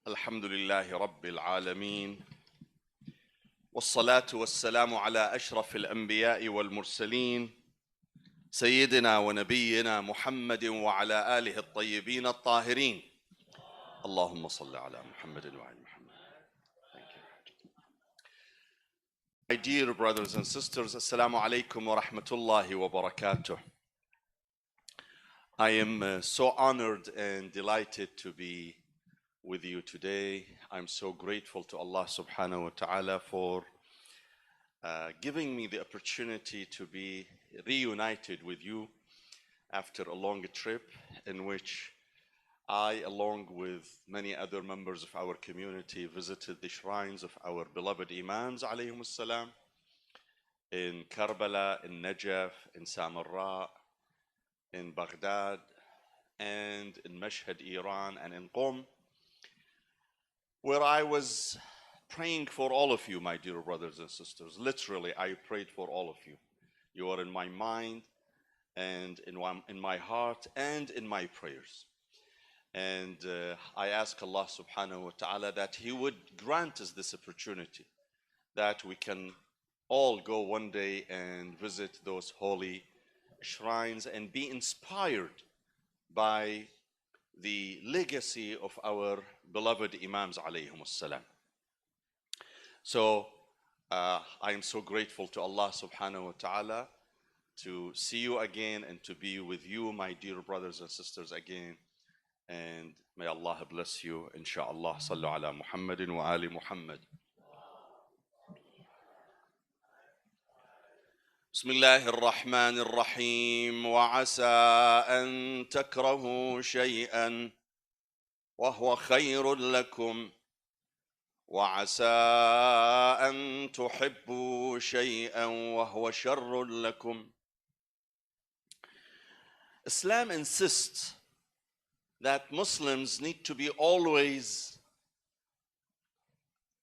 الحمد لله رب العالمين والصلاة والسلام على أشرف الأنبياء والمرسلين سيدنا ونبينا محمد وعلى آله الطيبين الطاهرين. اللهم صل على محمد وعلى محمد. Thank you. My dear brothers and sisters, Assalamu alaikum wa rahmatullahi wa barakatuh. I am so honored and delighted to be with you today. I'm so grateful to Allah subhanahu wa ta'ala for giving me the opportunity to be reunited with you after a long trip in which I, along with many other members of our community, visited the shrines of our beloved Imams alayhim salam in Karbala, in Najaf, in Samarra, in Baghdad, and in Mashhad, Iran, and in Qom, where I was praying for all of you, my dear brothers and sisters. Literally, I prayed for all of you. You are in my mind and in my heart and in my prayers. And I ask Allah subhanahu wa ta'ala that He would grant us this opportunity, that we can all go one day and visit those holy shrines and be inspired by the legacy of our beloved Imams alayhim salam. So I am so grateful to Allah subhanahu wa ta'ala to see you again and to be with you, my dear brothers and sisters, again. And may Allah bless you, inshaAllah. Sallu ala Muhammadin wa ali Muhammad. بسم الله الرحمن الرحيم وعسى أن تكرهوا شيئا وهو خير لكم وعسى أن تحبوا شيئا وهو شر لكم. Islam insists that Muslims need to be always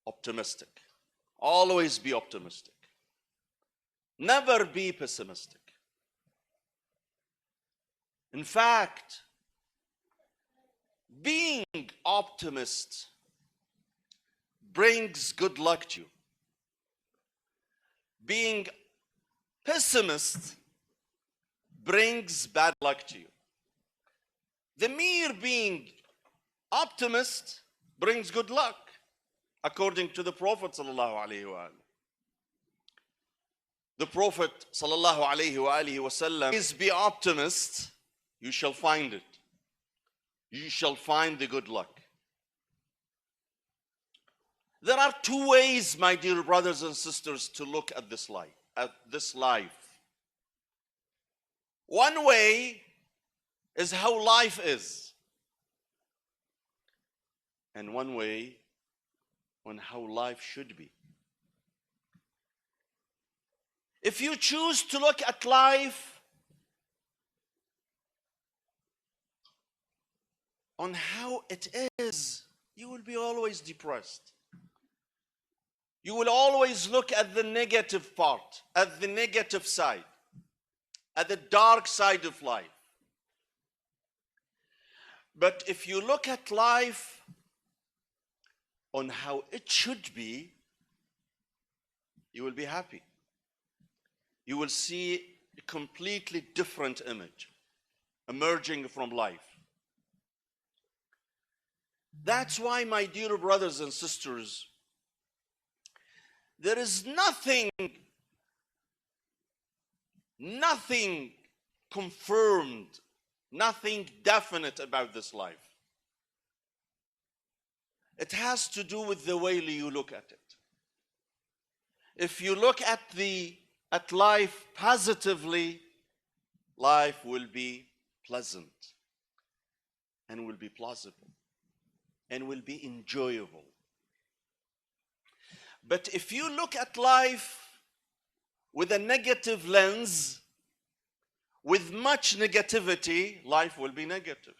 optimistic. Always be optimistic. Never be pessimistic. In fact, being optimist brings good luck to you. Being pessimist brings bad luck to you. The mere being optimist brings good luck, according to the Prophet sallallahu alaihi wasallam. The Prophet sallallahu alaihi wasallam is be optimist, you shall find it. You shall find the good luck. There are two ways, my dear brothers and sisters, to look at this life. One way is how life is. And one way on how life should be. If you choose to look at life on how it is, you will be always depressed. You will always look at the negative part, at the negative side, at the dark side of life. But if you look at life on how it should be, you will be happy. You will see a completely different image emerging from life. That's why, my dear brothers and sisters, there is nothing confirmed, nothing definite about this life. It has to do with the way you look at it. If you look at life positively, life will be pleasant and will be plausible and will be enjoyable. But if you look at life with a negative lens, with much negativity, life will be negative.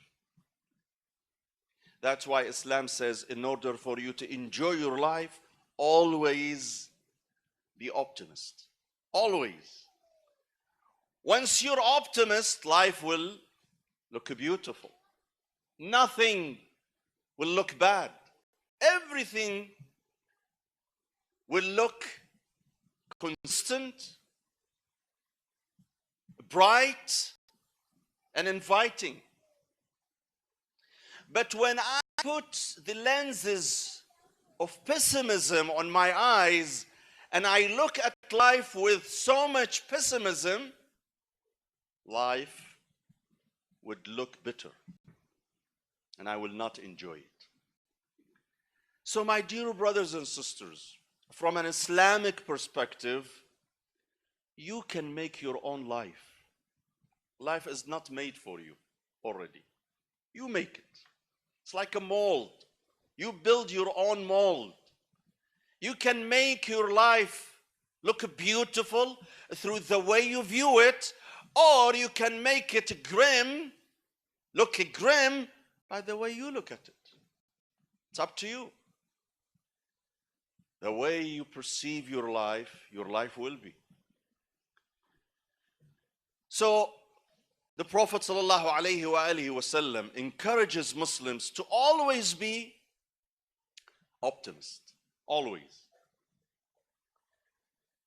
That's why Islam says, in order for you to enjoy your life, always be optimist. Always. Once you're optimist, life will look beautiful. Nothing will look bad. everything will look consistent, bright, and inviting. But when I put the lenses of pessimism on my eyes and I look at life with so much pessimism, life would look bitter and I will not enjoy it. So, my dear brothers and sisters, from an Islamic perspective, you can make your own life. Life is not made for you already. You make it. It's like a mold. You build your own mold. You can make your life look beautiful through the way you view it, or you can make it grim, look grim by the way you look at it. It's up to you. The way you perceive your life will be. So, the Prophet ﷺ encourages Muslims to always be optimists. Always.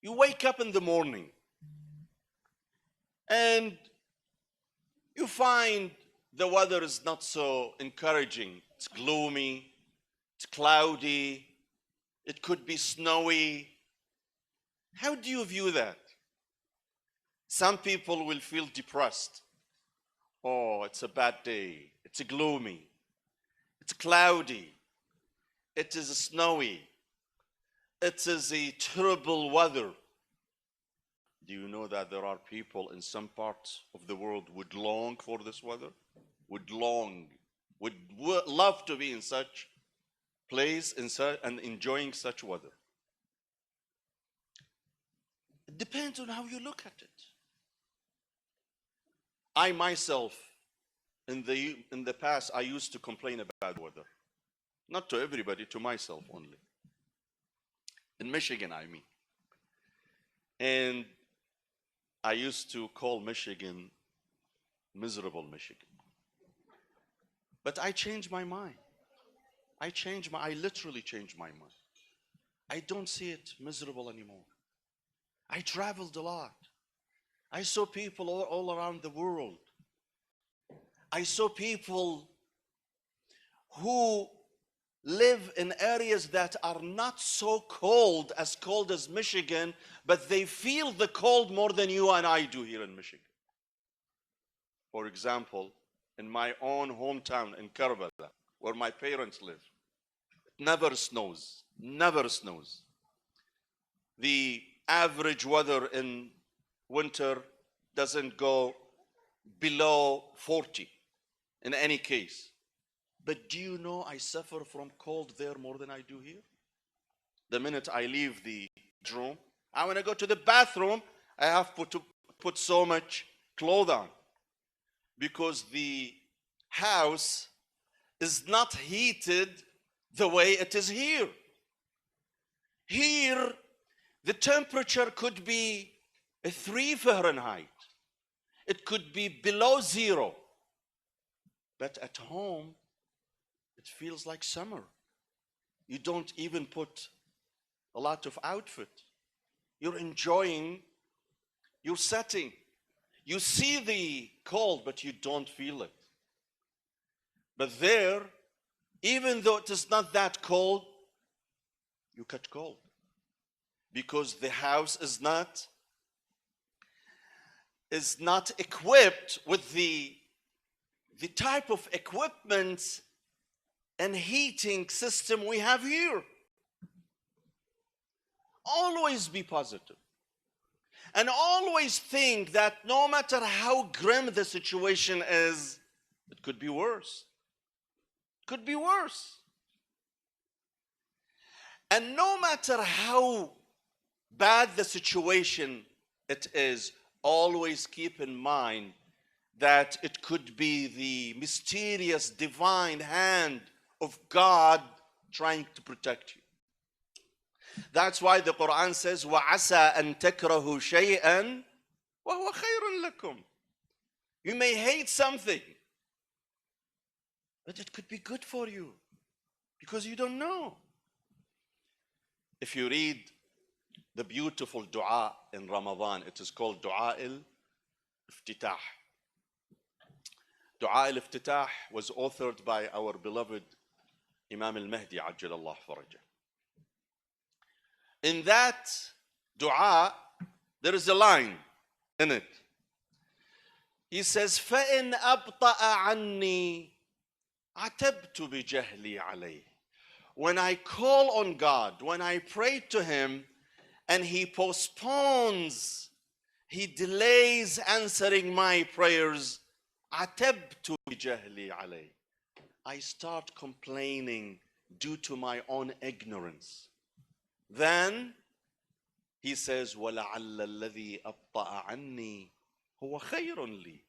You wake up in the morning and you find the weather is not so encouraging. It's gloomy, it's cloudy, it could be snowy. How do you view that? Some people will feel depressed. Oh, it's a bad day. It's gloomy. It's cloudy. It is snowy. It is a terrible weather. Do you know that there are people in some parts of the world would long for this weather? Would love to be in such place and enjoying such weather. It depends on how you look at it. I myself, in the past, I used to complain about weather. Not to everybody, to myself only. In Michigan, I mean. And I used to call Michigan miserable Michigan. But I changed my mind. I literally changed my mind. I don't see it miserable anymore. I traveled a lot. I saw people all around the world. I saw people who live in areas that are not so cold as Michigan, but they feel the cold more than you and I do here in Michigan. For example, in my own hometown in Karbala, where my parents live, it never snows. Never snows. The average weather in winter doesn't go below 40 in any case. But do you know I suffer from cold there more than I do here? The minute I leave the room, I want to go to the bathroom, I have to put so much clothes on because the house is not heated the way it is here. Here, the temperature could be 3 Fahrenheit. It could be below 0. But at home, it feels like summer. You don't even put a lot of outfit. You're enjoying your setting. You see the cold, but you don't feel it. But there, even though it is not that cold, you catch cold. Because the house is not equipped with the type of equipment and heating system we have here. Always be positive. And always think that no matter how grim the situation is, it could be worse. It could be worse. And no matter how bad the situation it is, always keep in mind that it could be the mysterious divine hand of God trying to protect you. That's why the Quran says, وَعَسَىٰ أَن تَكْرَهُ شَيْئًا وَهُوَ خَيْرٌ لَكُمْ. You may hate something, but it could be good for you. because you don't know. If you read the beautiful dua in Ramadan, it is called Dua al-Iftitah. Dua al-Iftitah was authored by our beloved Imam al-Mahdi, Ajjal Allah Farajah. In that dua, there is a line in it. He says, فَإِنْ أَبْطَأَ عَنِّي عَتَبْتُ بِجَهْلِي عَلَيْهِ. When I call on God, when I pray to Him, and He postpones, He delays answering my prayers, عَتَبْتُ بِجَهْلِي عَلَيْهِ. I start complaining due to my own ignorance. Then He says, وَلَعَلَّ الَّذِي أَبْطَأَ عَنِّي هُوَ خَيْرٌ لِي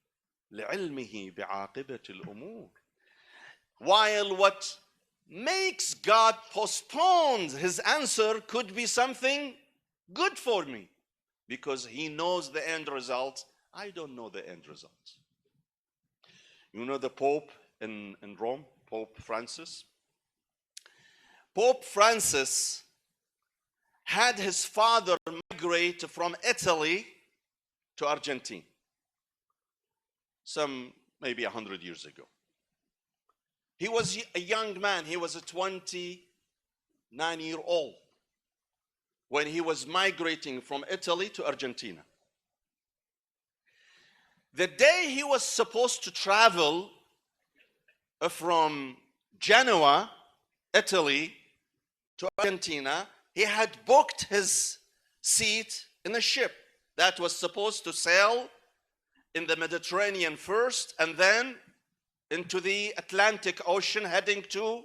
لِعِلْمِهِ بِعَاقِبَةِ الْأُمُورِ. While what makes God postpone His answer could be something good for me, because He knows the end result. I don't know the end result. You know the Pope in Rome, Pope Francis? Pope Francis had his father migrate from Italy to Argentina, some maybe 100 years ago. He was a young man. He was a 29-year-old when he was migrating from Italy to Argentina. The day he was supposed to travel from Genoa, Italy, to Argentina, he had booked his seat in a ship that was supposed to sail in the Mediterranean first and then into the Atlantic Ocean heading to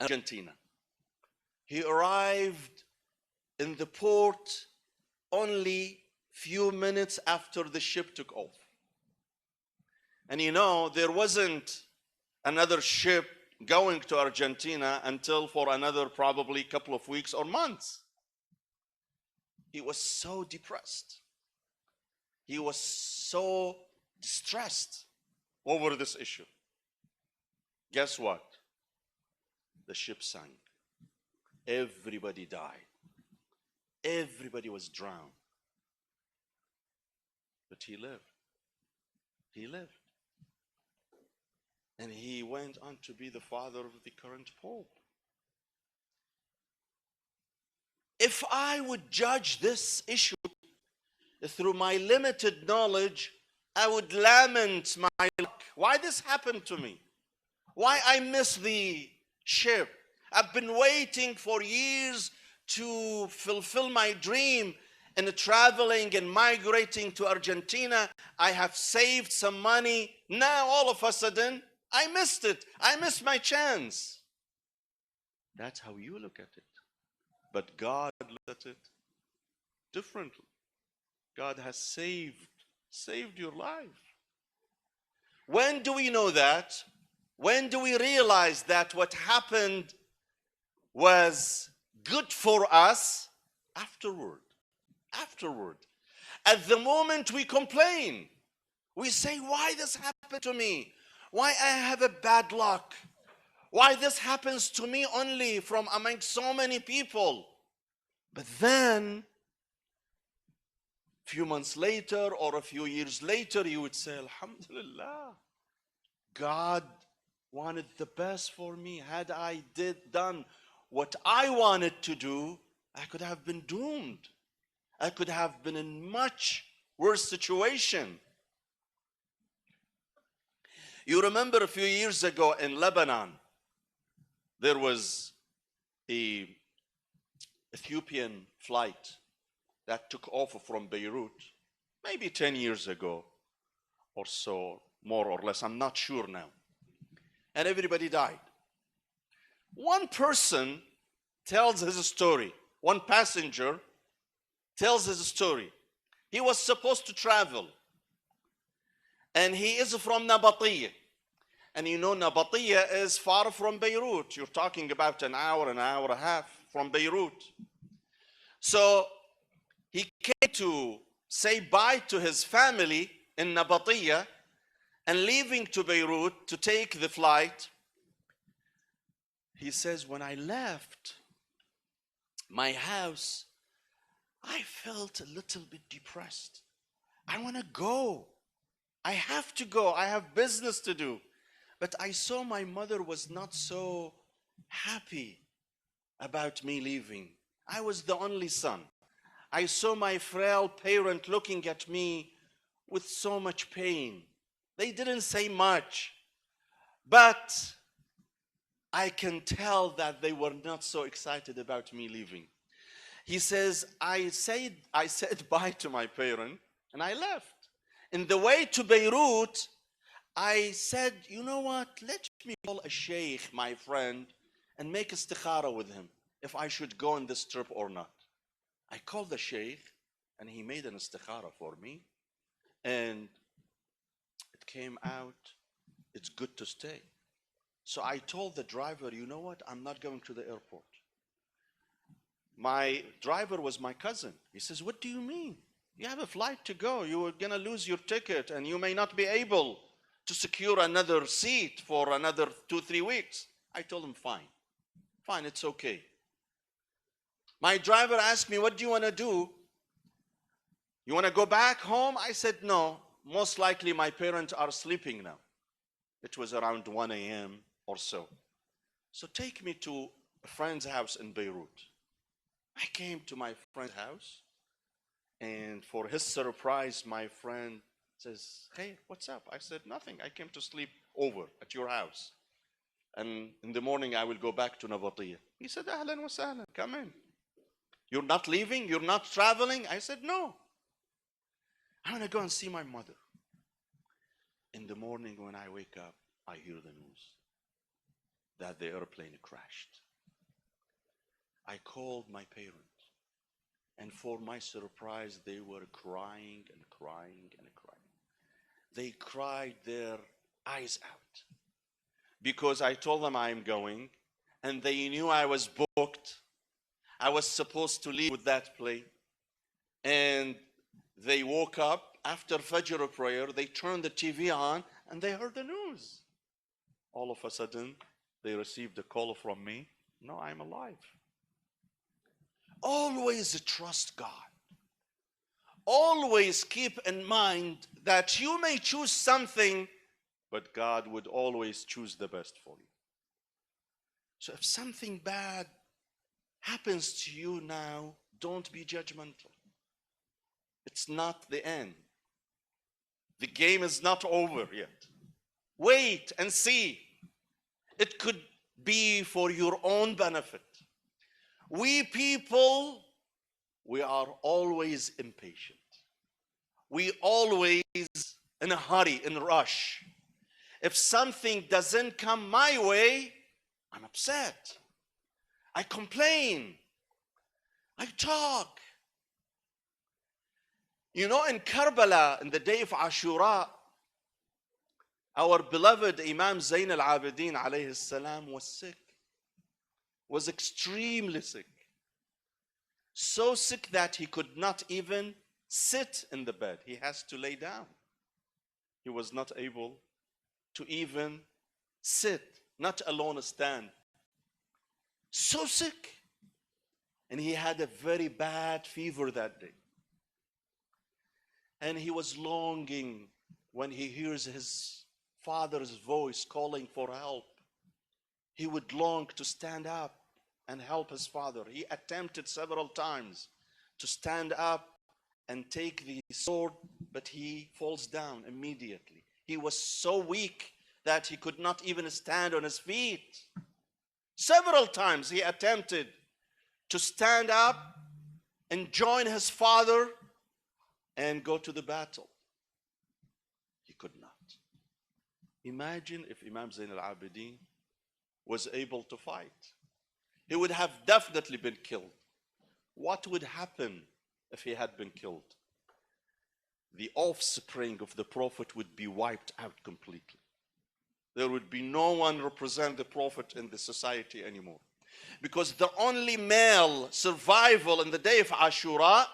Argentina. He arrived in the port only few minutes after the ship took off. And you know, there wasn't another ship going to Argentina until for another probably couple of weeks or months. He was so depressed. He was so distressed over this issue. Guess what? The ship sank. Everybody died. Everybody was drowned. But he lived. He lived. And he went on to be the father of the current Pope. If I would judge this issue through my limited knowledge, I would lament my luck. Why this happened to me? Why I missed the ship? I've been waiting for years to fulfill my dream in traveling and migrating to Argentina. I have saved some money. Now all of a sudden, I missed it. I missed my chance. That's how you look at it. But God looked at it differently. God has saved your life. When do we know that? When do we realize that what happened was good for us? Afterward. Afterward. At the moment we complain. We say, why this happened to me? Why I have a bad luck? Why this happens to me only from among so many people? But then, a few months later or a few years later, you would say, Alhamdulillah, God wanted the best for me. Had I done what I wanted to do, I could have been doomed. I could have been in much worse situation. You remember a few years ago in Lebanon, there was an Ethiopian flight that took off from Beirut, maybe 10 years ago or so, more or less, I'm not sure now. And everybody died. One person tells his story. One passenger tells his story. He was supposed to travel. And he is from Nabatiyah. And you know Nabatiyah is far from Beirut. You're talking about an hour and a half from Beirut. So he came to say bye to his family in Nabatiyah and leaving to Beirut to take the flight. He says, when I left my house, I felt a little bit depressed. I want to go. I have to go. I have business to do. But I saw my mother was not so happy about me leaving. I was the only son. I saw my frail parent looking at me with so much pain. They didn't say much, but I can tell that they were not so excited about me leaving. He says, I said bye to my parent and I left. In the way to Beirut, I said, you know what, let me call a sheikh, my friend, and make istikhara with him if I should go on this trip or not. I called the sheikh and he made an istikhara for me, and it came out, it's good to stay. So I told the driver, you know what, I'm not going to the airport. My driver was my cousin. He says, what do you mean? You have a flight to go. You are going to lose your ticket and you may not be able to secure another seat for another 2-3 weeks. I told him, fine, it's okay. My driver asked me, what do you want to do? You want to go back home? I said, no, most likely my parents are sleeping now. It was around 1 a.m. or so. So take me to a friend's house in Beirut. I came to my friend's house, and for his surprise, my friend says, hey, what's up? I said, nothing. I came to sleep over at your house. And in the morning, I will go back to Nabatiyah. He said, ahlan wa sahlan, come in. You're not leaving? You're not traveling? I said, no. I want to go and see my mother. In the morning when I wake up, I hear the news that the airplane crashed. I called my parents, and for my surprise, they were crying and crying and crying. They cried their eyes out because I told them I'm going, and they knew I was booked. I was supposed to leave with that plane, and they woke up after Fajr prayer. They turned the TV on, and they heard the news. All of a sudden, they received a call from me. No, I'm alive. Always trust God. Always keep in mind that you may choose something, but God would always choose the best for you. So if something bad happens to you now, don't be judgmental. It's not the end. The game is not over yet. Wait and see. It could be for your own benefit. We people, we are always impatient. We always in a hurry, in a rush. If something doesn't come my way, I'm upset. I complain. I talk. You know, in Karbala, in the day of Ashura, our beloved Imam Zayn al-Abidin alayhi salam was sick. Was extremely sick. So sick that he could not even sit in the bed. He has to lay down. He was not able to even sit, not alone stand. So sick. And he had a very bad fever that day. And he was longing when he hears his father's voice calling for help. He would long to stand up and help his father. He attempted several times to stand up and take the sword, but he falls down immediately. He was so weak that he could not even stand on his feet. Several times he attempted to stand up and join his father and go to the battle. He could not. Imagine if Imam Zayn al-Abidin was able to fight. He would have definitely been killed. What would happen if he had been killed? The offspring of the Prophet would be wiped out completely. There would be no one represent the Prophet in the society anymore. Because the only male survival in the day of Ashura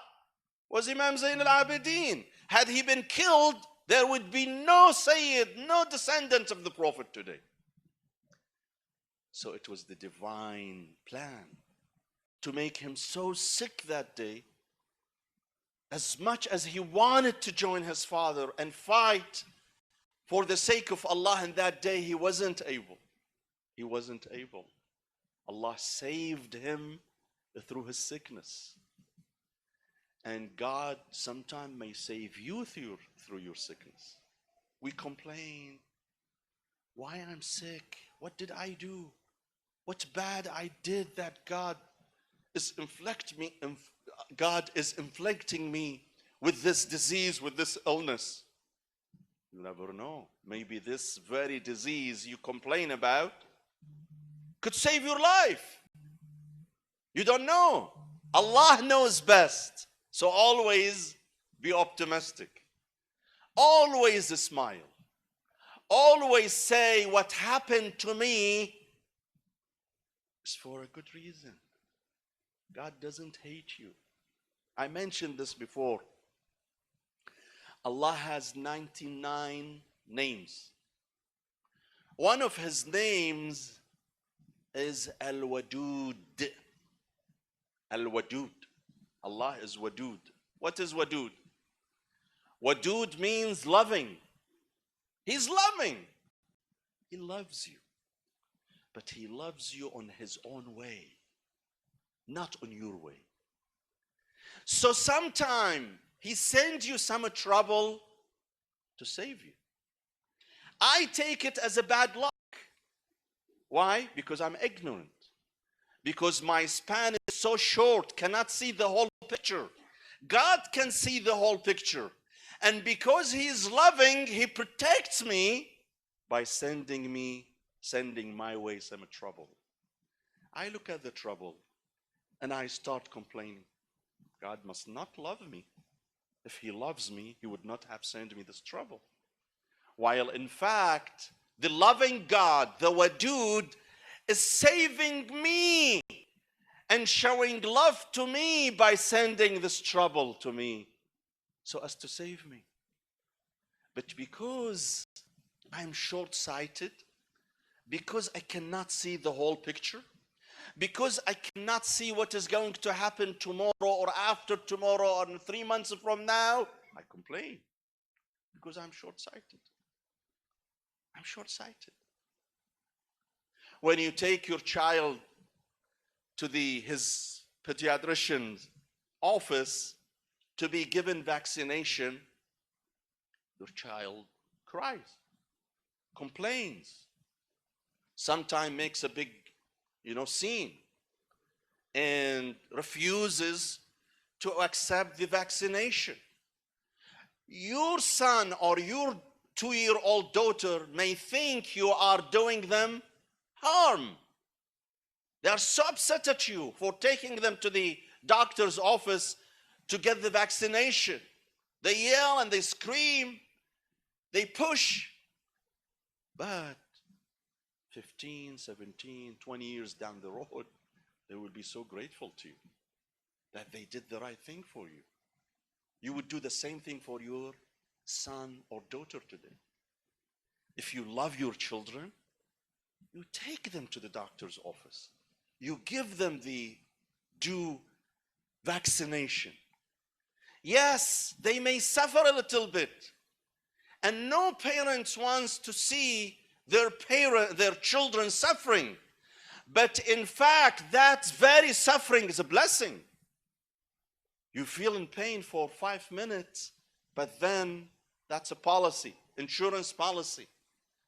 was Imam Zayn al-Abidin. Had he been killed, there would be no Sayyid, no descendant of the Prophet today. So it was the divine plan to make him so sick that day. As much as he wanted to join his father and fight for the sake of Allah, and that day he wasn't able. He wasn't able. Allah saved him through his sickness. And God sometimes may save you through your sickness. We complain, why I'm sick? What did I do? What bad I did that God is inflicting me with this disease, with this illness? You never know. Maybe this very disease you complain about could save your life. You don't know. Allah knows best. So always be optimistic. Always smile. Always say what happened to me is for a good reason. God doesn't hate you. I mentioned this before. Allah has 99 names. One of his names is Al-Wadud. Al-Wadud. Allah is Wadud. What is Wadud? Wadud means loving. He's loving. He loves you. But he loves you on his own way, not on your way. So sometime he sends you some trouble to save you. I take it as a bad luck. Why? Because I'm ignorant. Because my span is so short, cannot see the whole picture. God can see the whole picture. And because he is loving, he protects me by sending my way some trouble. I look at the trouble and I start complaining. God must not love me. If he loves me, he would not have sent me this trouble. While in fact, the loving God, the Wadud, is saving me and showing love to me by sending this trouble to me so as to save me. But because I'm short-sighted, because I cannot see the whole picture, because I cannot see what is going to happen tomorrow or after tomorrow or 3 months from now, I complain because I'm short-sighted. I'm short-sighted. When you take your child to his pediatrician's office to be given vaccination, your child cries, complains, sometimes makes a big, scene and refuses to accept the vaccination. Your son or your 2-year-old daughter may think you are doing them harm. They are so upset at you for taking them to the doctor's office to get the vaccination. They yell and they scream, they push. But 15, 17, 20 years down the road, they will be so grateful to you that they did the right thing for you. You would do the same thing for your son or daughter today. If you love your children, you take them to the doctor's office. You give them the due vaccination. Yes, they may suffer a little bit. And no parent wants to see their children suffering. But in fact, that very suffering is a blessing. You feel in pain for 5 minutes, but then that's a policy, insurance policy,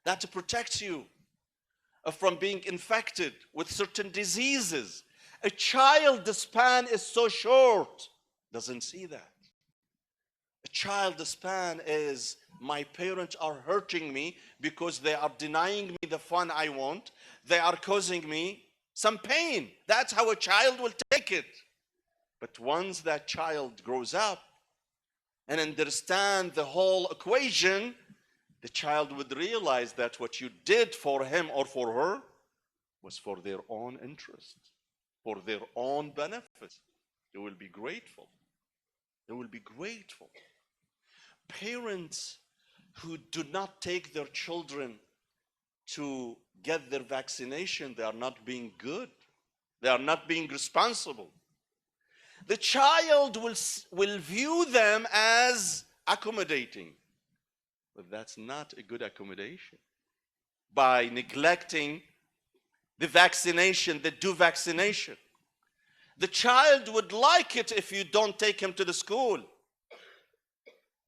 that protects you from being infected with certain diseases. A child's span is so short, doesn't see that. A child's span is, my parents are hurting me because they are denying me the fun I want. They are causing me some pain. That's how a child will take it. But once that child grows up and understands the whole equation, the child would realize that what you did for him or for her was for their own interest, for their own benefit. They will be grateful. They will be grateful. Parents who do not take their children to get their vaccination, they are not being good. They are not being responsible. The child will view them as accommodating. But that's not a good accommodation. By neglecting the vaccination, the due vaccination. The child would like it if you don't take him to the school.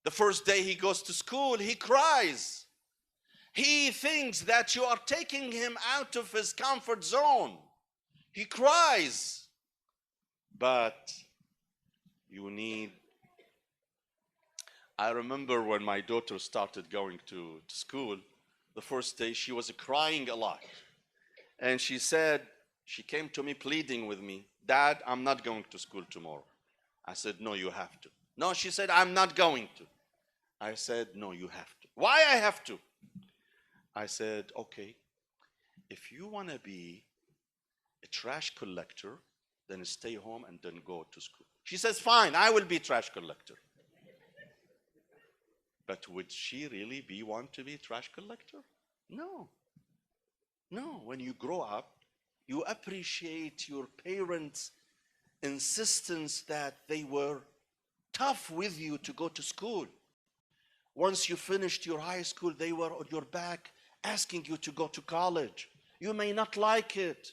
The first day he goes to school, he cries. He thinks that you are taking him out of his comfort zone. He cries. But you need... I remember when my daughter started going to school, the first day she was crying a lot. And she said, she came to me pleading with me, Dad, I'm not going to school tomorrow. I said, no, you have to. No, she said, I'm not going to. I said, no, you have to. Why I have to? I said, okay, if you want to be a trash collector, then stay home and then go to school. She says, fine, I will be trash collector. But would she really want to be a trash collector? No. No, when you grow up, you appreciate your parents' insistence that they were tough with you to go to school. Once you finished your high school, they were on your back asking you to go to college. You may not like it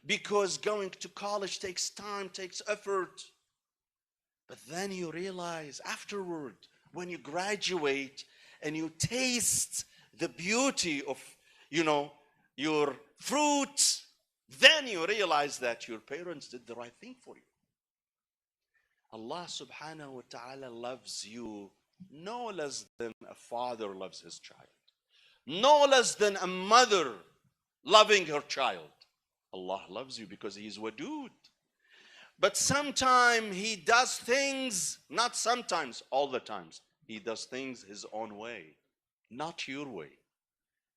because going to college takes time, takes effort. But then you realize afterward, when you graduate and you taste the beauty of, your fruit, then you realize that your parents did the right thing for you. Allah subhanahu wa ta'ala loves you no less than a father loves his child. No less than a mother loving her child. Allah loves you because he is wadud. But sometimes he does things, not sometimes, all the times. He does things his own way, not your way.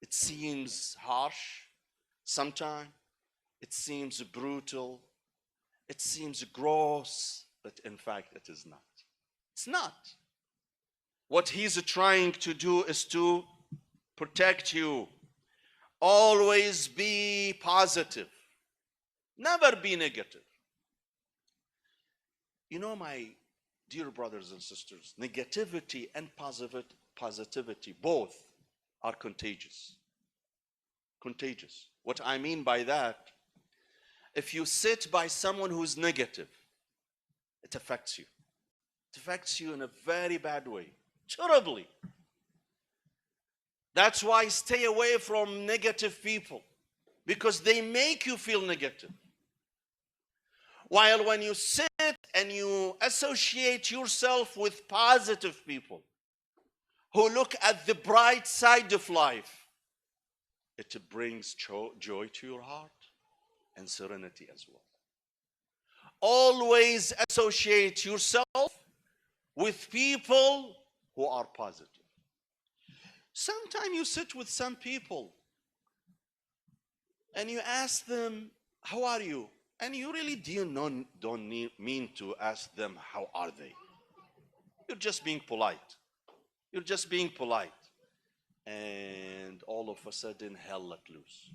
It seems harsh sometimes. It seems brutal. It seems gross, but in fact it is not. It's not. What he's trying to do is to protect you. Always be positive. Never be negative. My dear brothers and sisters, negativity and positivity both are contagious. Contagious. What I mean by that, if you sit by someone who's negative, it affects you. It affects you in a very bad way, terribly. That's why stay away from negative people, because they make you feel negative. While when you sit and you associate yourself with positive people who look at the bright side of life, it brings joy to your heart and serenity as well. Always associate yourself with people who are positive. Sometimes you sit with some people and you ask them, how are you? And you really don't mean to ask them, how are they? You're just being polite. You're just being polite. And all of a sudden, hell let loose.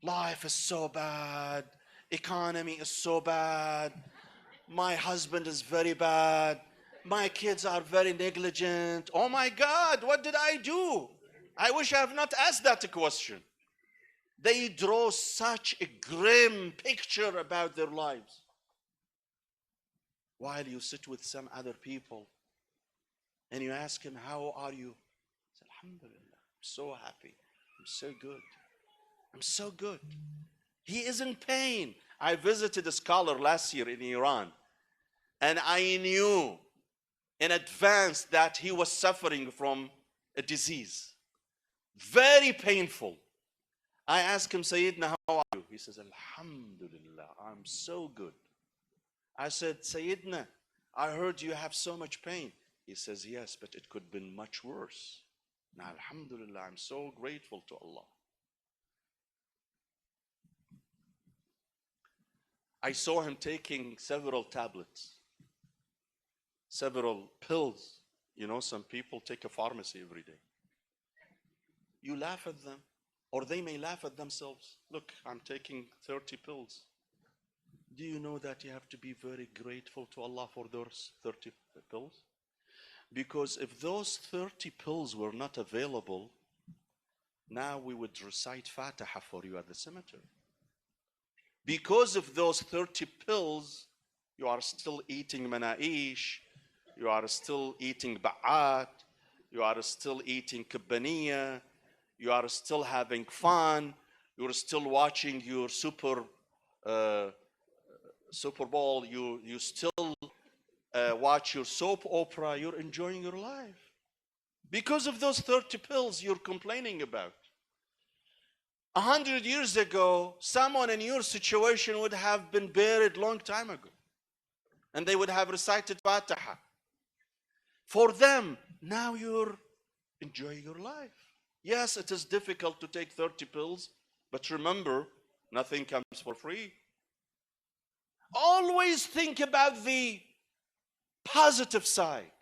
Life is so bad. Economy is so bad. My husband is very bad. My kids are very negligent. Oh my God, what did I do? I wish I have not asked that question. They draw such a grim picture about their lives. While you sit with some other people and you ask him, how are you? He said, Alhamdulillah, I'm so happy. I'm so good. I'm so good. He is in pain. I visited a scholar last year in Iran, and I knew in advance that he was suffering from a disease. Very painful. I asked him, Sayyidina, how are you? He says, Alhamdulillah, I'm so good. I said, Sayyidina, I heard you have so much pain. He says, yes, but it could have been much worse. Now, Alhamdulillah, I'm so grateful to Allah. I saw him taking several tablets, several pills. Some people take a pharmacy every day. You laugh at them. Or they may laugh at themselves. Look, I'm taking 30 pills. Do you know that you have to be very grateful to Allah for those 30 pills? Because if those 30 pills were not available, now we would recite Fatiha for you at the cemetery. Because of those 30 pills, you are still eating manaish, you are still eating ba'at, you are still eating kabbaniya, you are still having fun, you're still watching your Super Bowl, you still watch your soap opera, you're enjoying your life. Because of those 30 pills you're complaining about. 100 years ago, someone in your situation would have been buried long time ago. And they would have recited Fatiha. For them, now you're enjoying your life. Yes, it is difficult to take 30 pills, but remember, nothing comes for free. Always think about the positive side.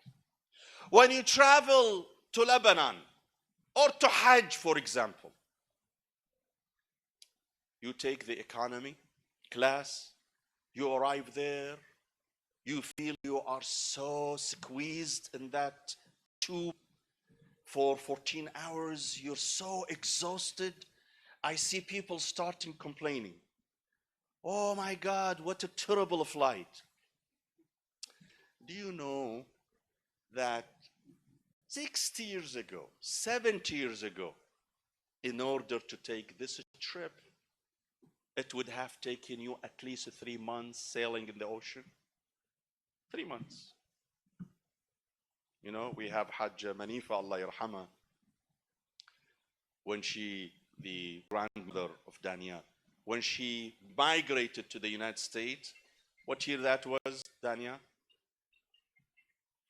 When you travel to Lebanon or to Hajj, for example, you take the economy class, you arrive there, you feel you are so squeezed in that tube for 14 hours, you're so exhausted. I see people starting complaining. Oh my God, what a terrible flight. Do you know that 60 years ago, 70 years ago, in order to take this trip, it would have taken you at least 3 months sailing in the ocean? 3 months. You know, we have Hajj Manifa, Allah yarhamah, when she, the grandmother of Dania, when she migrated to the United States, what year that was, Dania?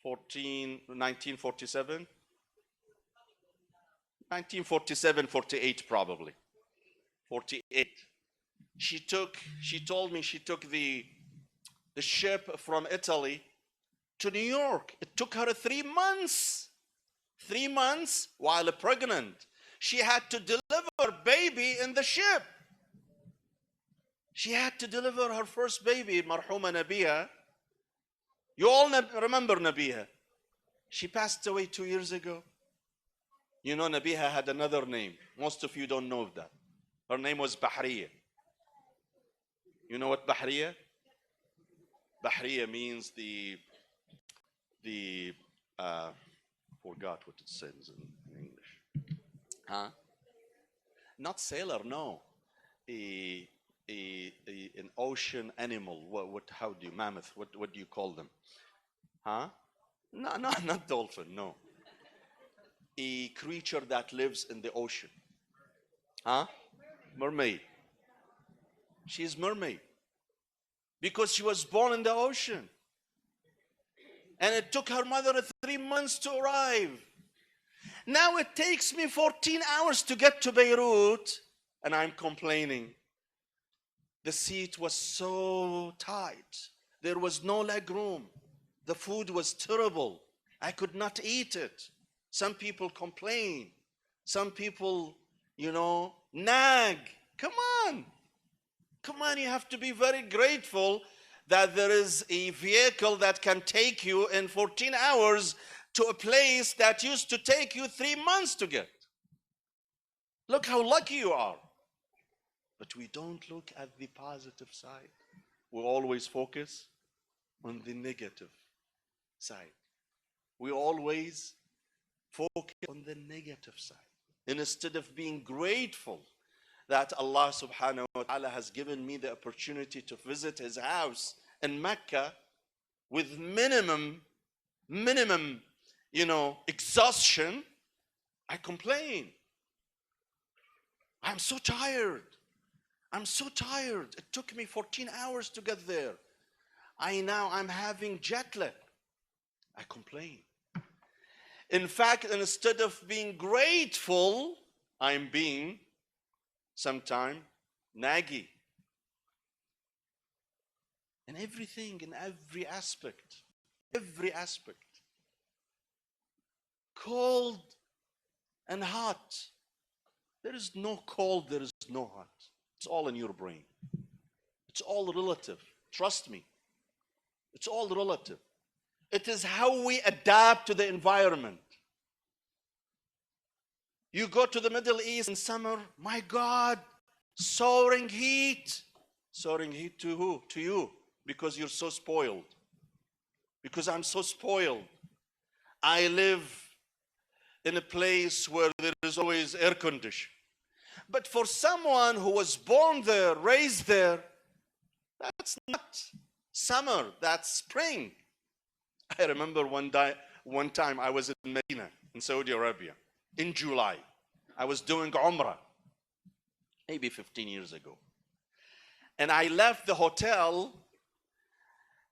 1947? 1947, 48 probably. 48. She told me she took the ship from Italy to New York. It took her 3 months. 3 months while pregnant. She had to deliver baby in the ship. She had to deliver her first baby, Marhuma Nabiha. You all remember Nabiha. She passed away 2 years ago. You know, Nabiha had another name. Most of you don't know that. Her name was Bahriya. You know what Bahriya? Bahriya means forgot what it says in English. Huh? Not sailor, no. An ocean animal. How do you, mammoth? What do you call them? Huh? No, not dolphin, no. A creature that lives in the ocean. Huh? Mermaid. She's mermaid. Because she was born in the ocean. And it took her mother 3 months to arrive. Now it takes me 14 hours to get to Beirut, and I'm complaining. The seat was so tight. There was no leg room. The food was terrible. I could not eat it. Some people complain. Some people, nag. Come on. Come on, you have to be very grateful that there is a vehicle that can take you in 14 hours to a place that used to take you 3 months to get. Look how lucky you are. But we don't look at the positive side. We always focus on the negative side. We always focus on the negative side. And instead of being grateful that Allah subhanahu wa ta'ala has given me the opportunity to visit his house in Mecca with minimum, exhaustion, I complain. I'm so tired. I'm so tired. It took me 14 hours to get there. I'm having jet lag. I complain. In fact, instead of being grateful, I'm being sometimes naggy. In everything, in every aspect. Every aspect. Cold and hot. There is no cold, there is no hot. It's all in your brain. It's all relative. Trust me. It's all relative. It is how we adapt to the environment. You go to the Middle East in summer, my God, soaring heat. Soaring heat to who? To you. Because you're so spoiled. Because I'm so spoiled. I live in a place where there is always air conditioning. But for someone who was born there, raised there, that's not summer, that's spring. I remember one time I was in Medina, in Saudi Arabia, in July. I was doing Umrah, maybe 15 years ago. And I left the hotel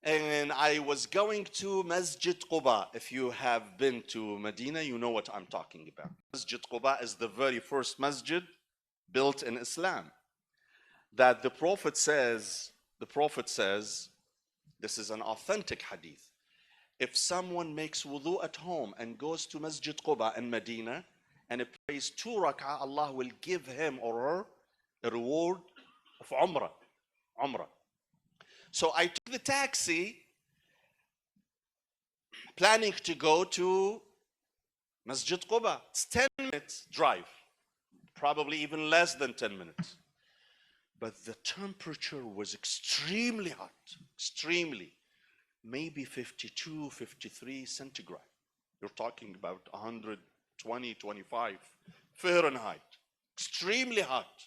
and I was going to Masjid Quba. If you have been to Medina, you know what I'm talking about. Masjid Quba is the very first masjid built in Islam. That the Prophet says, this is an authentic hadith. If someone makes wudu at home and goes to Masjid Quba in Medina and prays 2 rak'ah, Allah will give him or her a reward of Umrah. So I took the taxi, planning to go to Masjid Quba. It's 10 minutes drive, probably even less than 10 minutes. But the temperature was extremely hot, extremely, maybe 52, 53 centigrade. You're talking about 120, 25 Fahrenheit, extremely hot.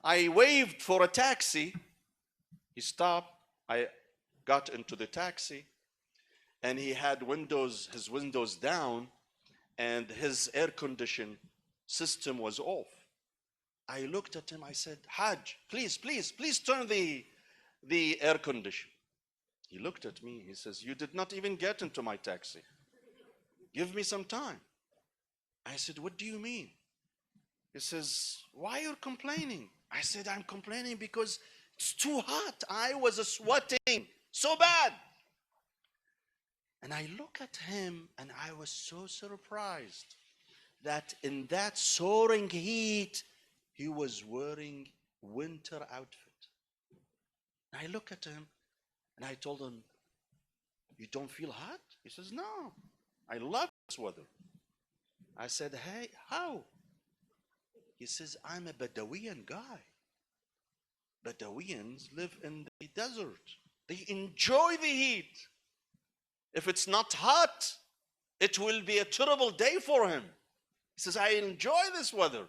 I waved for a taxi. He stopped. I got into the taxi and he had his windows down and his air condition system was off. I looked at him, I said, Hajj, please turn the air condition. He looked at me, he says, you did not even get into my taxi. Give me some time. I said, what do you mean? He says, why are you complaining? I said, I'm complaining because it's too hot. I was sweating so bad. And I look at him and I was so surprised that in that soaring heat, he was wearing winter outfit. And I look at him and I told him, you don't feel hot? He says, no, I love this weather. I said, hey, how? He says, I'm a Bedouin guy. Bedouins live in the desert. They enjoy the heat. If it's not hot, it will be a terrible day for him. He says, I enjoy this weather.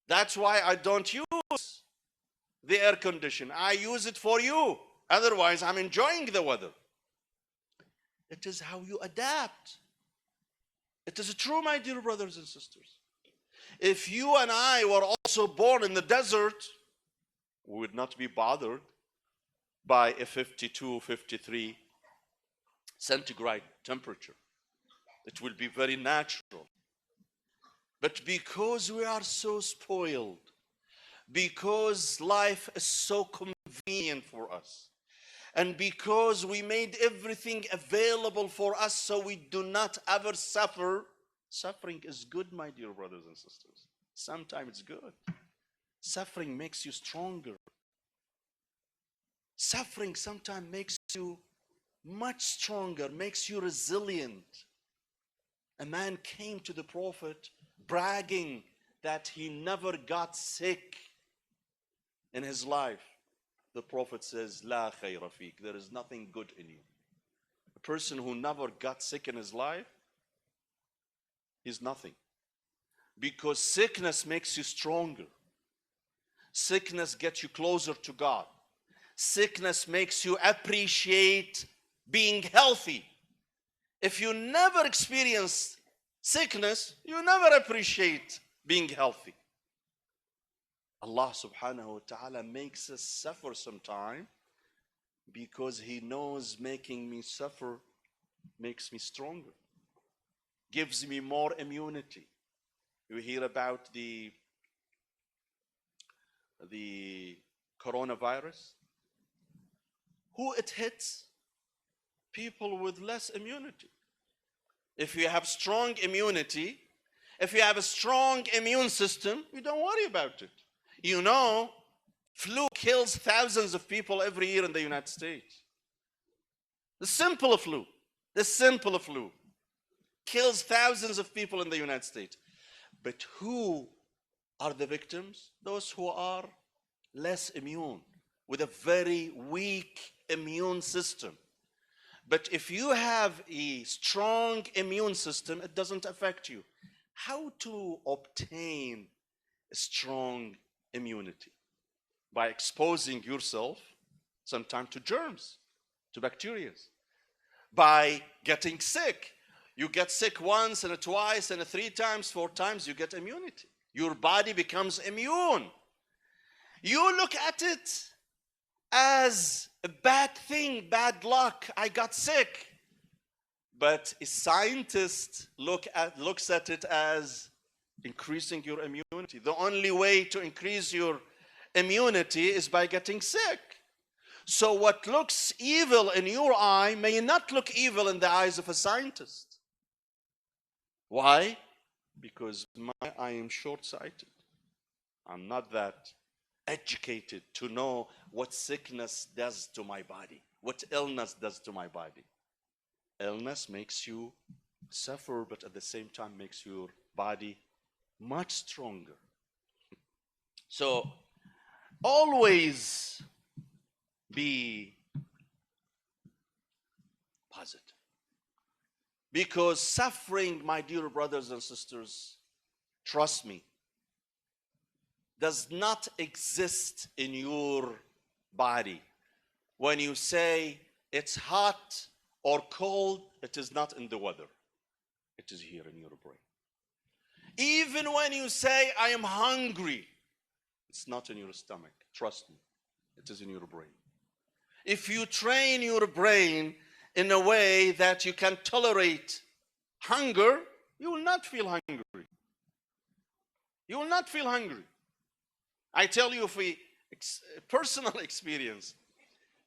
That's why I don't use the air condition. I use it for you. Otherwise, I'm enjoying the weather. It is how you adapt. It is true, my dear brothers and sisters. If you and I were also born in the desert, we would not be bothered by a 52, 53 centigrade temperature. It will be very natural. But because we are so spoiled, because life is so convenient for us, and because we made everything available for us so we do not ever suffer, suffering is good, my dear brothers and sisters. Sometimes it's good. Suffering makes you stronger. Suffering sometimes makes you much stronger, makes you resilient. A man came to the Prophet bragging that he never got sick in his life. The Prophet says, La khayra feek, there is nothing good in you. A person who never got sick in his life is nothing. Because sickness makes you stronger. Sickness gets you closer to God. Sickness makes you appreciate being healthy. If you never experience sickness, you never appreciate being healthy. Allah subhanahu wa ta'ala makes us suffer sometime because He knows making me suffer makes me stronger, gives me more immunity. You hear about the coronavirus. Who it hits? People with less immunity. If you have strong immunity, If you have a strong immune system, you don't worry about it. You know, flu kills thousands of people every year in the United States. The simple flu kills thousands of people in the United States. But who are the victims? Those who are less immune, with a very weak immune system. But if you have a strong immune system, it doesn't affect you. How to obtain a strong immunity? By exposing yourself sometimes to germs, to bacteria. By getting sick. You get sick once and twice and 3 times, 4 times, you get immunity. Your body becomes immune. You look at it as a bad thing, bad luck. I got sick. But a scientist looks at it as increasing your immunity. The only way to increase your immunity is by getting sick. So what looks evil in your eye may not look evil in the eyes of a scientist. Why? Because I am short-sighted. I'm not that educated to know what sickness does to my body, what illness does to my body. Illness makes you suffer, but at the same time makes your body much stronger. So always be positive. Because suffering, my dear brothers and sisters, trust me, does not exist in your body. When you say it's hot or cold, it is not in the weather. It is here in your brain. Even when you say, I am hungry, it's not in your stomach. Trust me, it is in your brain. If you train your brain in a way that you can tolerate hunger, you will not feel hungry. You will not feel hungry. I tell you, personal experience.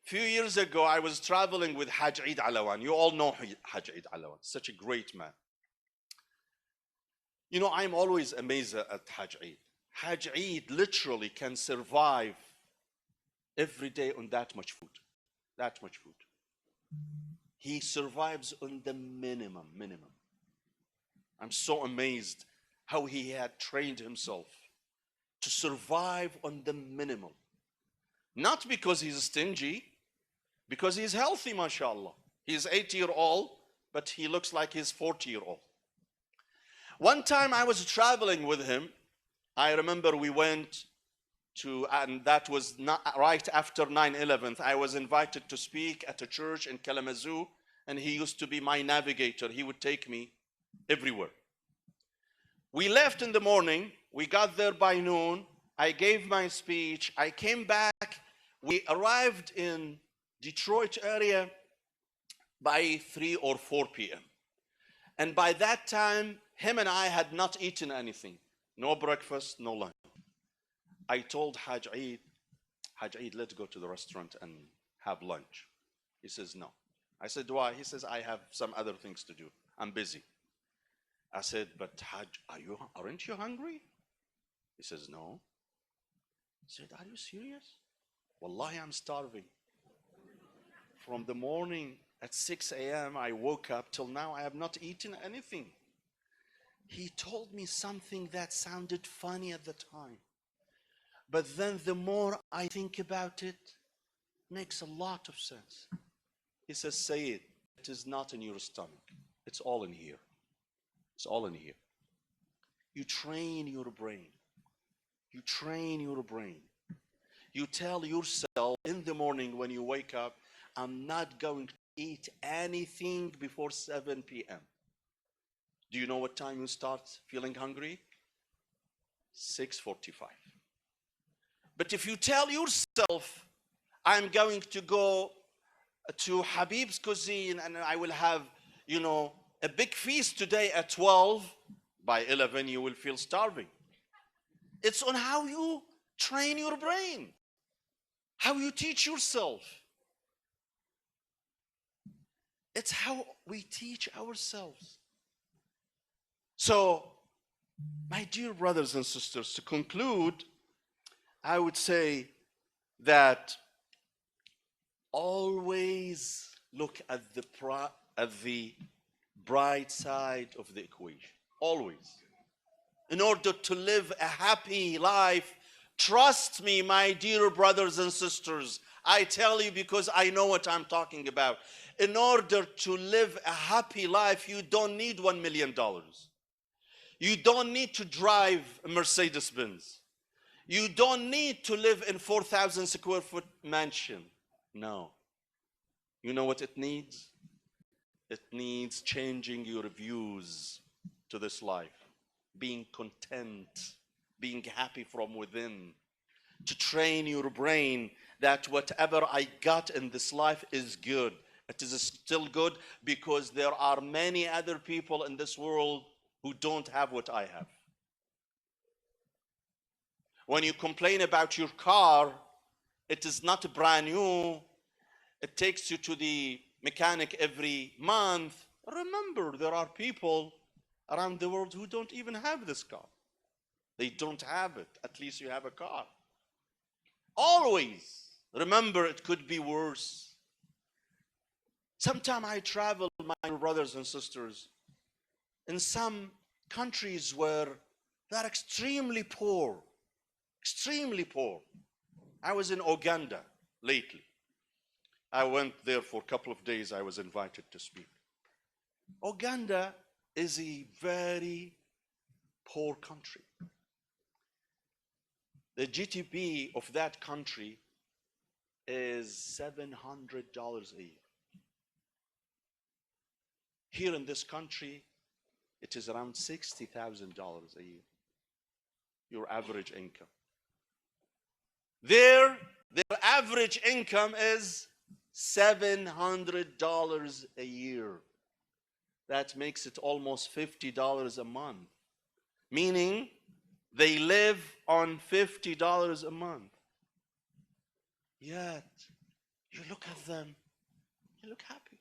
A few years ago, I was traveling with Haj Eid Alawan. You all know Haj Eid Alawan, such a great man. You know, I'm always amazed at Haj Eid. Haj Eid literally can survive every day on that much food. That much food. He survives on the minimum. I'm so amazed how he had trained himself to survive on the minimum. Not because he's stingy, because he's healthy, mashallah. He's 80-year-old, but he looks like he's 40-year-old. One time I was traveling with him. I remember we went to, and that was not right after 9/11. I was invited to speak at a church in Kalamazoo, and he used to be my navigator. He would take me everywhere. We left in the morning. We got there by noon. I gave my speech. I came back. We arrived in Detroit area by 3 or 4 p.m. And by that time, him and I had not eaten anything. No breakfast, no lunch. I told Haj Eid, let's go to the restaurant and have lunch. He says, no. I said, why? He says, I have some other things to do. I'm busy. I said, but Haj, aren't you hungry? He says, no. I said, are you serious? Wallahi, I'm starving. From the morning at 6 a.m., I woke up till now, I have not eaten anything. He told me something that sounded funny at the time. But then the more I think about it, makes a lot of sense. He says, Sayyid, it is not in your stomach. It's all in here. It's all in here. You train your brain. You train your brain. You tell yourself in the morning when you wake up, I'm not going to eat anything before 7 p.m. Do you know what time you start feeling hungry? 6:45. But if you tell yourself, I'm going to go to Habib's cuisine and I will have, a big feast today at 12, by 11 you will feel starving. It's on how you train your brain, how you teach yourself. It's how we teach ourselves. So My dear brothers and sisters, to conclude, I would say that always look at the bright side of the equation. Always. In order to live a happy life, trust me, my dear brothers and sisters, I tell you because I know what I'm talking about. In order to live a happy life, you don't need $1 million. You don't need to drive a Mercedes Benz. You don't need to live in 4,000 square foot mansion. No. You know what it needs? It needs changing your views to this life, being content, being happy from within, to train your brain that whatever I got in this life is good. It is still good because there are many other people in this world who don't have what I have. When you complain about your car, it is not brand new. It takes you to the mechanic every month. Remember, there are people around the world who don't even have this car. They don't have it. At least you have a car. Always remember, it could be worse. Sometimes I travel, my brothers and sisters, in some countries where they're extremely poor. Extremely poor. I was in Uganda lately. I went there for a couple of days. I was invited to speak. Uganda is a very poor country. The GDP of that country is $700 a year. Here in this country, it is around $60,000 a year, your average income. Their average income is $700 a year. That makes it almost $50 a month, meaning they live on $50 a month. Yet, you look at them, you look happy.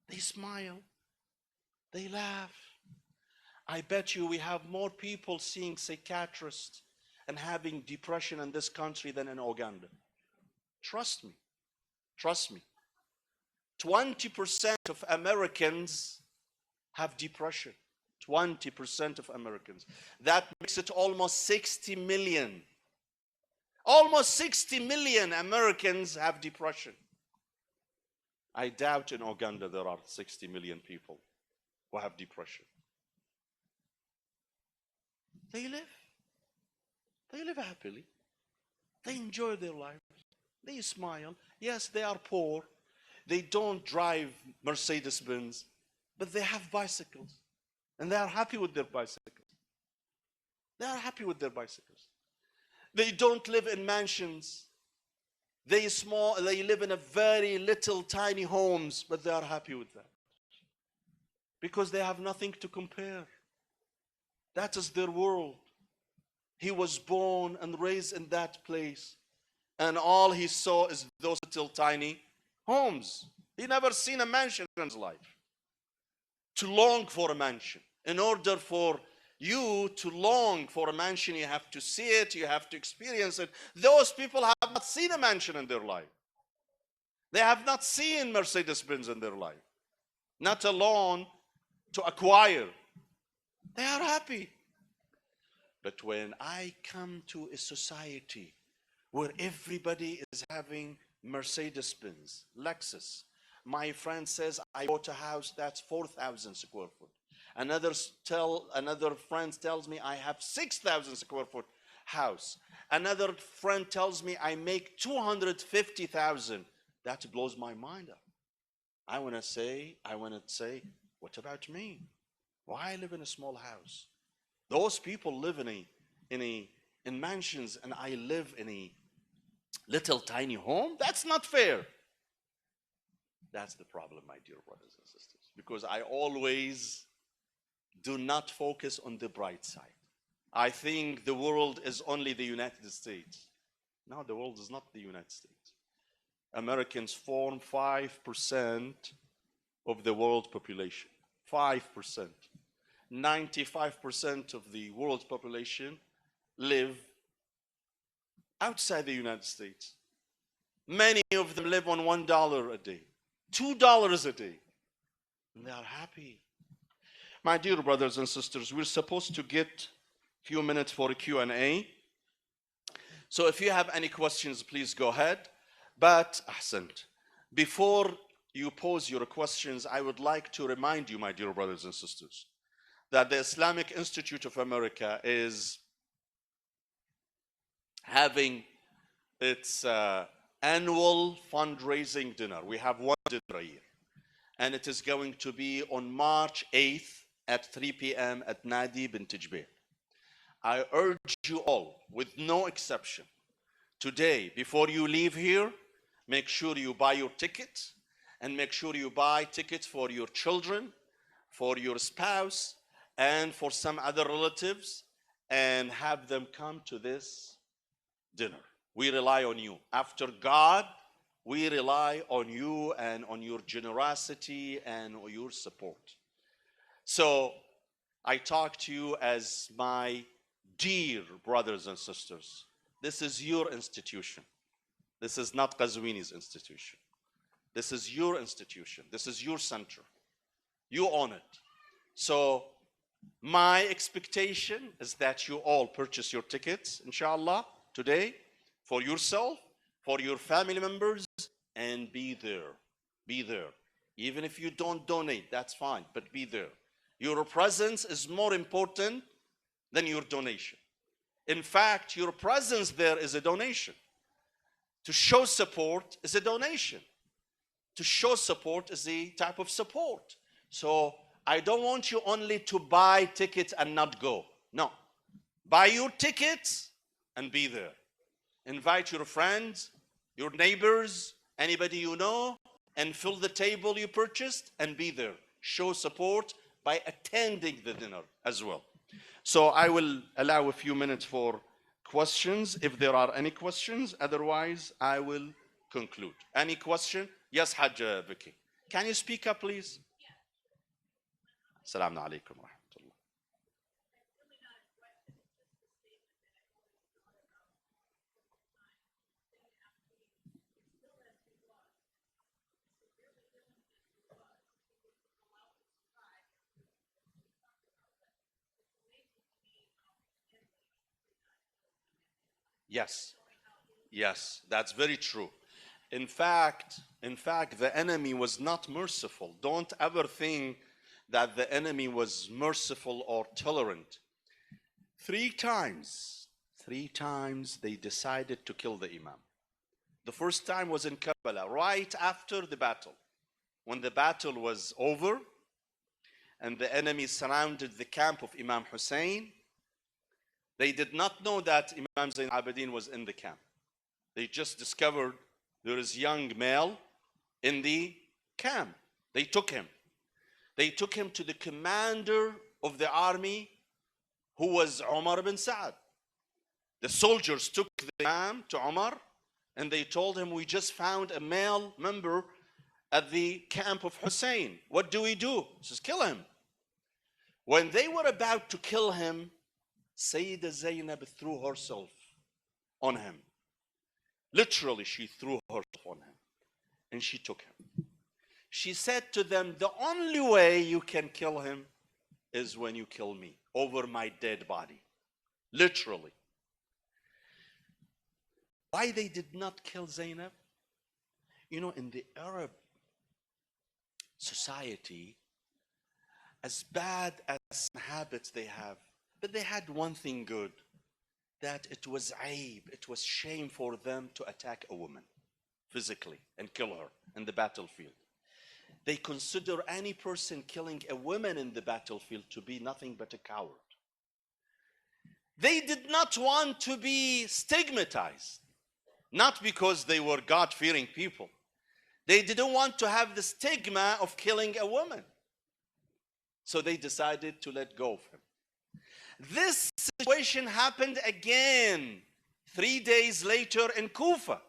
They smile, they laugh. I bet you we have more people seeing psychiatrists and having depression in this country than in Uganda. Trust me. Trust me. 20% of Americans have depression. 20% of Americans. That makes it almost 60 million. Almost 60 million Americans have depression. I doubt in Uganda there are 60 million people who have depression. They live happily. They enjoy their lives. They smile. Yes, they are poor. They don't drive Mercedes Benz, but they have bicycles. And they are happy with their bicycles. They are happy with their bicycles. They don't live in mansions. They live in a very little tiny homes, but they are happy with that. Because they have nothing to compare. That is their world. He was born and raised in that place. And all he saw is those little tiny homes. He never seen a mansion in his life. To long for a mansion. In order for you to long for a mansion, you have to see it, you have to experience it. Those people have not seen a mansion in their life. They have not seen Mercedes Benz in their life. Not alone to acquire. They are happy. But when I come to a society where everybody is having Mercedes Benz, Lexus, my friend says, I bought a house that's 4,000 square foot. Another friend tells me I have 6,000 square foot house. Another friend tells me I make 250,000. That blows my mind up. I want to say, what about me? Why I live in a small house? Those people live in mansions, and I live in a little tiny home. That's not fair. That's the problem, my dear brothers and sisters, because I always do not focus on the bright side. I think the world is only the United States. No, the world is not the United States. Americans form 5% of the world population. 5%. 95% of the world's population live outside the United States. Many of them live on $1 a day, $2 a day, and they are happy. My dear brothers and sisters, we're supposed to get a few minutes for a Q&A. So if you have any questions, please go ahead. But, Hassan, before you pose your questions, I would like to remind you, my dear brothers and sisters, that the Islamic Institute of America is having its annual fundraising dinner. We have one dinner a year, and it is going to be on March 8th at 3 p.m. at Nadi bin Tijbeh. I urge you all, with no exception, today, before you leave here, make sure you buy your ticket, and make sure you buy tickets for your children, for your spouse, and for some other relatives, and have them come to this dinner. We rely on you. After God, we rely on you and on your generosity and your support. So I talk to you as my dear brothers and sisters. This is your institution. This is not Qazwini's institution. This is your institution. This is your center. You own it. So my expectation is that you all purchase your tickets, inshallah, today, for yourself, for your family members, and be there. Be there. Even if you don't donate, that's fine, but be there. Your presence is more important than your donation. In fact, your presence there is a donation. To show support is a donation. To show support is a type of support. So I don't want you only to buy tickets and not go. No. Buy your tickets and be there. Invite your friends, your neighbors, anybody you know, and fill the table you purchased and be there. Show support by attending the dinner as well. So I will allow a few minutes for questions, if there are any questions. Otherwise, I will conclude. Any question? Yes, Hajj Vicky. Can you speak up, please? Assalamu alaikum wa rahmatullah. Yes, yes, that's very true. In fact, the enemy was not merciful. Don't ever think that the enemy was merciful or tolerant. Three times they decided to kill the Imam. The first time was in Karbala, right after the battle. When the battle was over and the enemy surrounded the camp of Imam Hussein, they did not know that Imam Zain al-Abidin was in the camp. They just discovered there is a young male in the camp. They took him. They took him to the commander of the army, who was Umar bin Sa'ad. The soldiers took the Imam to Umar, and they told him, we just found a male member at the camp of Hussein. What do we do? He says, kill him. When they were about to kill him, Sayyida Zainab threw herself on him. Literally, she threw herself on him, and she took him. She said to them, the only way you can kill him is when you kill me over my dead body. Literally. Why they did not kill Zainab? You know, in the Arab society, as bad as habits they have, but they had one thing good, that it was aib, it was shame for them to attack a woman physically and kill her in the battlefield. They consider any person killing a woman in the battlefield to be nothing but a coward. They did not want to be stigmatized, not because they were God-fearing people. They didn't want to have the stigma of killing a woman. So they decided to let go of him. This situation happened again 3 days later in Kufa,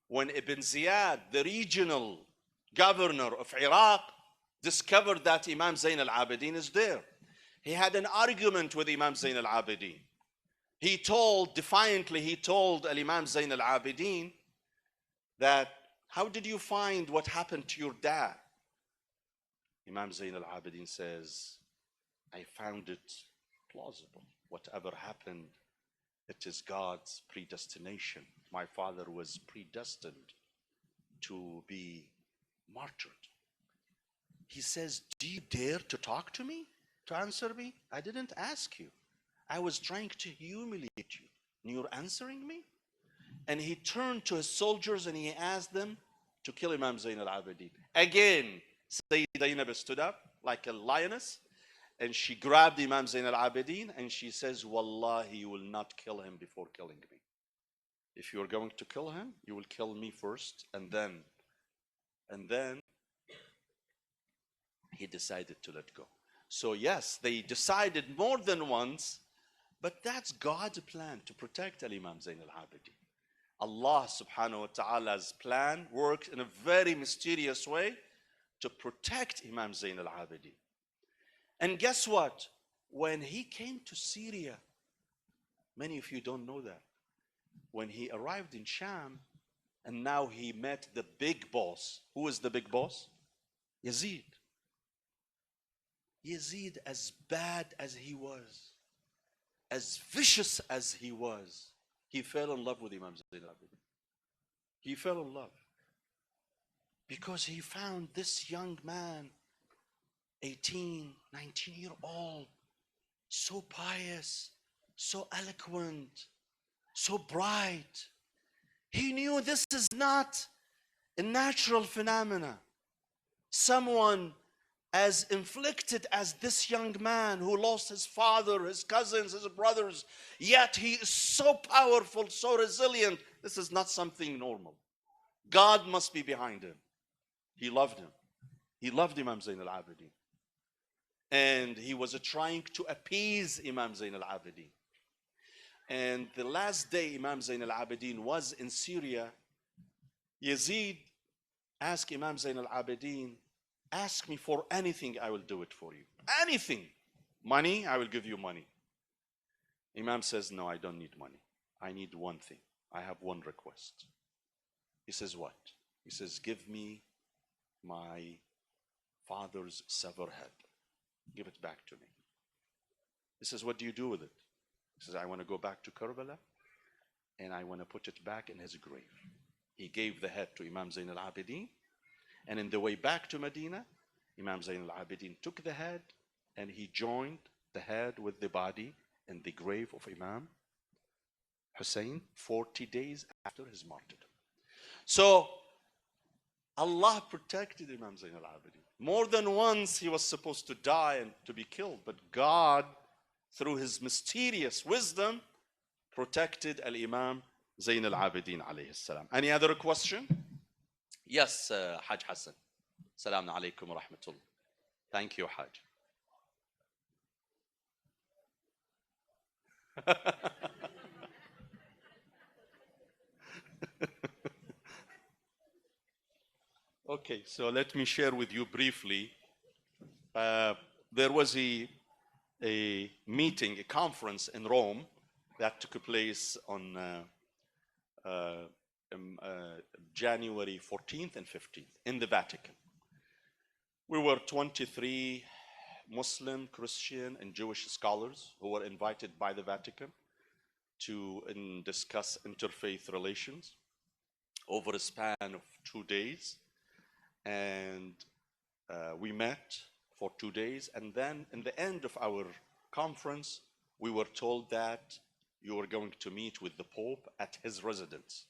when Ibn Ziyad, the regional governor of Iraq, discovered that Imam Zain al-Abidin is there. He had an argument with Imam Zayn al-Abidin. Defiantly, he told Imam Zayn al-Abidin that, how did you find what happened to your dad? Imam Zayn al-Abidin says, I found it plausible. Whatever happened, it is God's predestination. My father was predestined to be martyred. He says, do you dare to talk to me, to answer me? I didn't ask you. I was trying to humiliate you, and you're answering me? And he turned to his soldiers and he asked them to kill Imam Zayn al-Abidin. Again, Sayyida Zainab stood up like a lioness, and she grabbed Imam Zayn al-Abidin and she says, Wallahi, you will not kill him before killing me. If you are going to kill him, you will kill me first, and then he decided to let go. So yes, they decided more than once, but that's God's plan to protect Imam Zayn al-Abidin. Allah subhanahu wa ta'ala's plan worked in a very mysterious way to protect Imam Zayn al-Abidin. And guess what? When he came to Syria, many of you don't know that. When he arrived in Sham, and now he met the big boss. Who is the big boss? Yazid. Yazid, as bad as he was, as vicious as he was, he fell in love with Imam Zayn al-Abidin. He fell in love because he found this young man, 18, 19-year-old, so pious, so eloquent, so bright. He knew this is not a natural phenomena. Someone as inflicted as this young man who lost his father, his cousins, his brothers, yet he is so powerful, so resilient. This is not something normal. God must be behind him. He loved him. He loved Imam Zayn al-Abidin. And he was trying to appease Imam Zayn al-Abidin. And the last day Imam Zayn al-Abidin was in Syria, Yazid asked Imam Zayn al-Abidin, ask me for anything, I will do it for you. Anything. Money, I will give you money. Imam says, no, I don't need money. I need one thing. I have one request. He says, what? He says, give me my father's severed head. Give it back to me. He says, what do you do with it? He says, I want to go back to Karbala and I want to put it back in his grave. He gave the head to Imam Zayn al-Abidin, and in the way back to Medina, Imam Zayn al-Abidin took the head and he joined the head with the body in the grave of Imam Hussein 40 days after his martyrdom. So Allah protected Imam Zayn al-Abidin. More than once he was supposed to die and to be killed, but God, through his mysterious wisdom, protected Al-Imam Zayn al-Abidin alayhi salam. Any other question? Yes, Hajj Hassan. Assalamu alaikum wa rahmatullah. Thank you, Hajj. Okay, so let me share with you briefly. There was a meeting, a conference in Rome that took place on January 14th and 15th in the Vatican. We were 23 Muslim, Christian, and Jewish scholars who were invited by the Vatican to discuss interfaith relations over a span of 2 days. And we met for 2 days, and then in the end of our conference, we were told that you were going to meet with the Pope at his residence.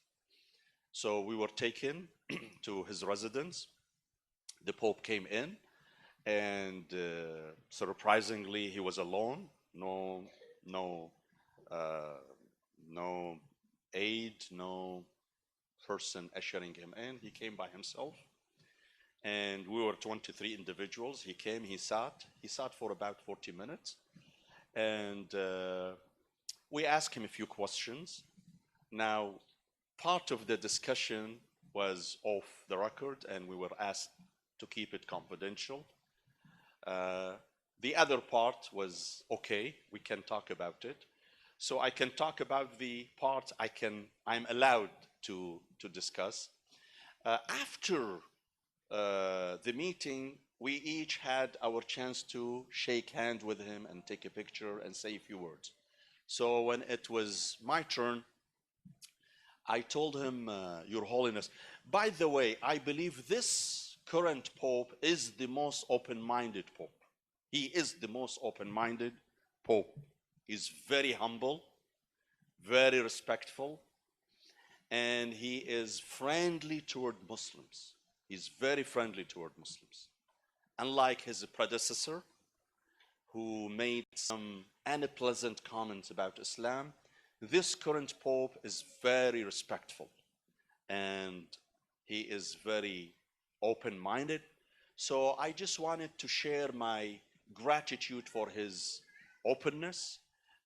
So we were taken to his residence. The Pope came in, and surprisingly, he was alone. No aide, no person ushering him in. He came by himself. And we were 23 individuals. He came, he sat for about 40 minutes. And we asked him a few questions. Now, part of the discussion was off the record, and we were asked to keep it confidential. The other part was okay, we can talk about it. So I can talk about the part I'm allowed to discuss. After the meeting, we each had our chance to shake hand with him and take a picture and say a few words. So when it was my turn, I told him, Your Holiness, by the way, I believe this current Pope is the most open minded Pope. He is the most open minded Pope. He's very humble, very respectful, and he is friendly toward Muslims. He's very friendly toward Muslims. Unlike his predecessor, who made some unpleasant comments about Islam, this current Pope is very respectful and he is very open minded. So I just wanted to share my gratitude for his openness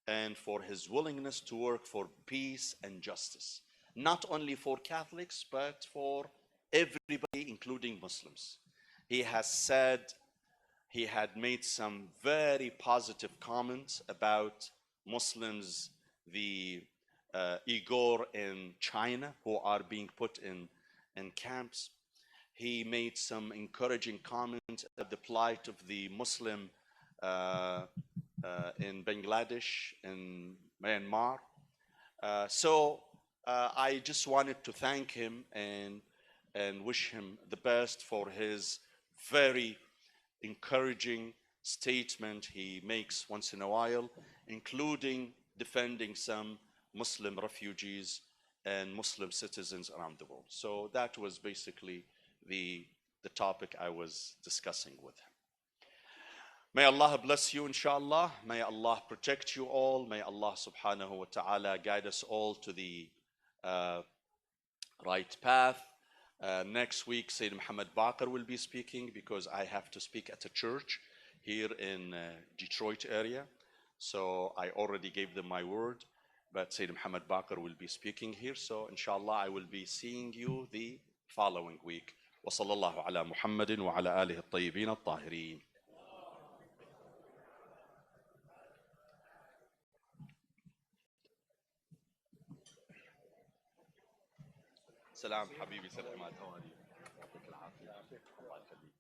and for his willingness to work for peace and justice, not only for Catholics, but for everybody, including Muslims. He has said he had made some very positive comments about Muslims, the Uyghur in China who are being put in camps. He made some encouraging comments about the plight of the Muslim uh, in Bangladesh, in Myanmar. I just wanted to thank him and wish him the best for his very encouraging statement he makes once in a while, including defending some Muslim refugees and Muslim citizens around the world. So that was basically the topic I was discussing with him. May Allah bless you, inshallah. May Allah protect you all. May Allah subhanahu wa ta'ala guide us all to the right path. Next week, Sayyid Muhammad Baqir will be speaking because I have to speak at a church here in Detroit area. So I already gave them my word, but Sayyid Muhammad Baqir will be speaking here. So inshallah, I will be seeing you the following week. وصلى الله على محمد وعلى آله الطيبين الطاهرين. سلام حبيبي سيد عماد how are you؟ يعطيك العافية الله يخليك.